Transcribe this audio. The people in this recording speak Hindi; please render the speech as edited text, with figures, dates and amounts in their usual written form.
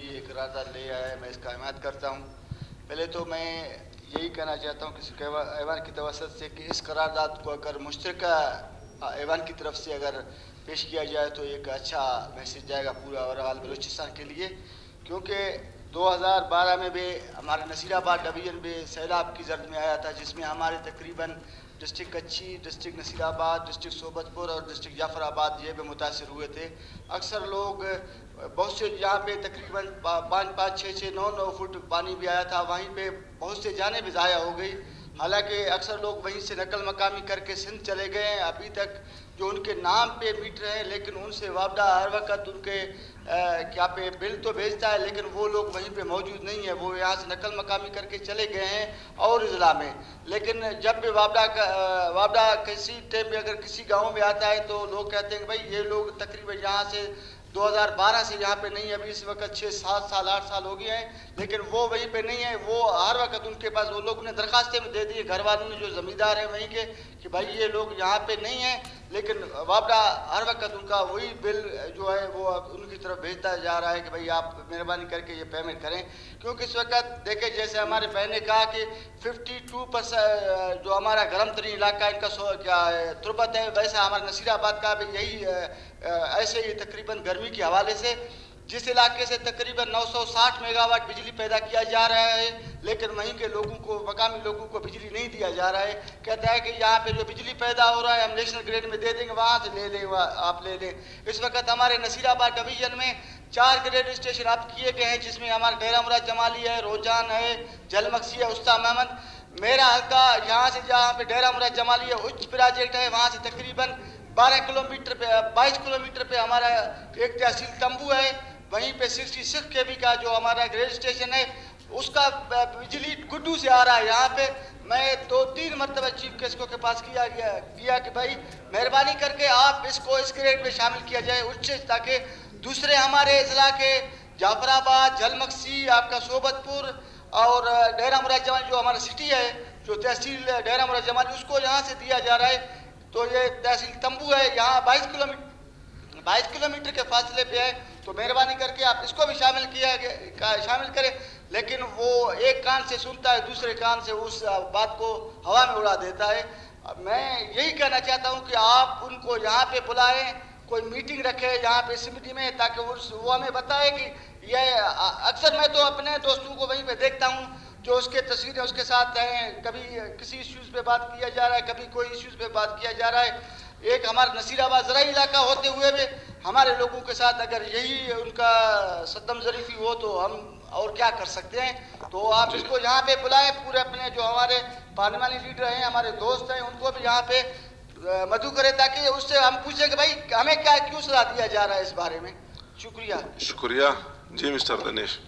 ये करारदाद ले आया है, मैं इसका हिमायत करता हूँ। पहले तो मैं यही कहना चाहता हूँ कि ऐवान की तवसत से कि इस करारदाद को अगर मुश्तरका ऐवान की तरफ से अगर पेश किया जाए तो एक अच्छा मैसेज जाएगा पूरा ओवरऑल बलूचिस्तान के लिए, क्योंकि 2012 में भी हमारे नसीराबाद डिवीज़न में सैलाब की जर्द में आया था, जिसमें हमारे तकरीबन डिस्ट्रिक्ट कच्ची, डिस्ट्रिक्ट नसीराबाद, डिस्ट्रिक्ट सोबतपुर और डिस्ट्रिक्ट जाफराबाद ये भी मुतासर हुए थे। अक्सर लोग बहुत से यहाँ पे तकरीबन 5-5, 6-6, 9-9 फुट पानी भी आया था, वहीं पे बहुत से जाने भी ज़ाया हो गई। हालांकि अक्सर लोग वहीं से नकल मकामी करके सिंध चले गए हैं। अभी तक जो उनके नाम पे मीटर हैं, लेकिन उनसे वापदा हर वक्त उनके क्या पे बिल तो भेजता है, लेकिन वो लोग वहीं पे मौजूद नहीं है, वो यहाँ से नकल मकामी करके चले गए हैं और ज़िला में। लेकिन जब भी वापदा किसी टाइम पे अगर किसी गांव में आता है तो लोग कहते हैं कि भाई ये लोग तकरीबन यहाँ से 2012 से यहाँ पे नहीं है, अभी इस वक्त 6-7 साल 8 साल हो गए हैं, लेकिन वो वहीं पे नहीं है। वो हर वक्त उनके पास वो लोग ने दरखास्तें में दे दी, घर वालों ने जो ज़मींदार हैं वहीं के, कि भाई ये लोग यहाँ पे नहीं हैं, लेकिन वापडा हर वक्त उनका वही बिल जो है वो उनकी तरफ भेजता जा रहा है कि भाई आप मेहरबानी करके ये पेमेंट करें। क्योंकि इस वक्त देखें, जैसे हमारे बहन ने कहा कि 52% जो हमारा गर्म तरीन इलाका इनका क्या तुरबत है, वैसा हमारा नसीराबाद का भी यही ऐसे ही तकरीबन गर्मी के हवाले से जिस इलाके से तकरीबन 960 मेगावाट बिजली पैदा किया जा रहा है, लेकिन वहीं के लोगों को, मकामी लोगों को बिजली नहीं दिया जा रहा है। कहता है कि यहाँ पे जो बिजली पैदा हो रहा है हम नेशनल ग्रिड में दे देंगे, वहाँ से ले लें, आप ले लें। इस वक्त हमारे नसीराबाद डिवीजन में 4 ग्रेड स्टेशन आप किए गए हैं, जिसमें हमारा डेरा मुराद जमाली है, रोजान है, जलमक्सी है, उस्ताद अहमद। मेरा हल्का यहाँ से जहाँ पे डेरा मुराद जमाली है उच्च प्रोजेक्ट है, वहाँ से तकरीबन 12 किलोमीटर पे 22 किलोमीटर पे हमारा एक तहसील तंबू है, वहीं पे 66 केवी का जो हमारा ग्रेड स्टेशन है उसका बिजली गुड्डू से आ रहा है। यहाँ पे मैं 2-3 मरतबा चीफ गेस्ट के पास किया कि भाई मेहरबानी करके आप इसको इस ग्रेड में शामिल किया जाए उच्च, ताकि दूसरे हमारे ज़िला के जाफराबाद, जलमक्सी, आपका सोबतपुर और डेरा मुराद जमाली जो हमारा सिटी है, जो तहसील डेरा मुराद जमाली उसको यहाँ से दिया जा रहा है। तो ये तहसील तंबू है, यहाँ 22 किलोमीटर के फासले पे है, तो मेहरबानी करके आप इसको भी शामिल करें। लेकिन वो एक कान से सुनता है, दूसरे कान से उस बात को हवा में उड़ा देता है। मैं यही कहना चाहता हूँ कि आप उनको यहाँ पे बुलाएं, कोई मीटिंग रखे यहाँ पे समिति में, ताकि वो हमें बताए कि यह अक्सर मैं तो अपने दोस्तों को वहीं पे देखता हूँ जो उसके तस्वीरें उसके साथ हैं, कभी किसी इश्यूज़ पे बात किया जा रहा है, कभी कोई इश्यूज़ पे बात किया जा रहा है। एक हमारा नसीराबाद ज़राई इलाका होते हुए भी हमारे लोगों के साथ अगर यही उनका सद्दम ज़रीफ़ी हो तो हम और क्या कर सकते हैं। तो आप इसको यहाँ पे बुलाएं, पूरे अपने जो हमारे पार्लियामानी लीडर हैं, हमारे दोस्त हैं, उनको भी यहाँ पे मदऊ करें, ताकि उससे हम पूछें कि भाई हमें क्यों सलाह दिया जा रहा है इस बारे में। शुक्रिया। शुक्रिया जी मिस्टर दिनेश।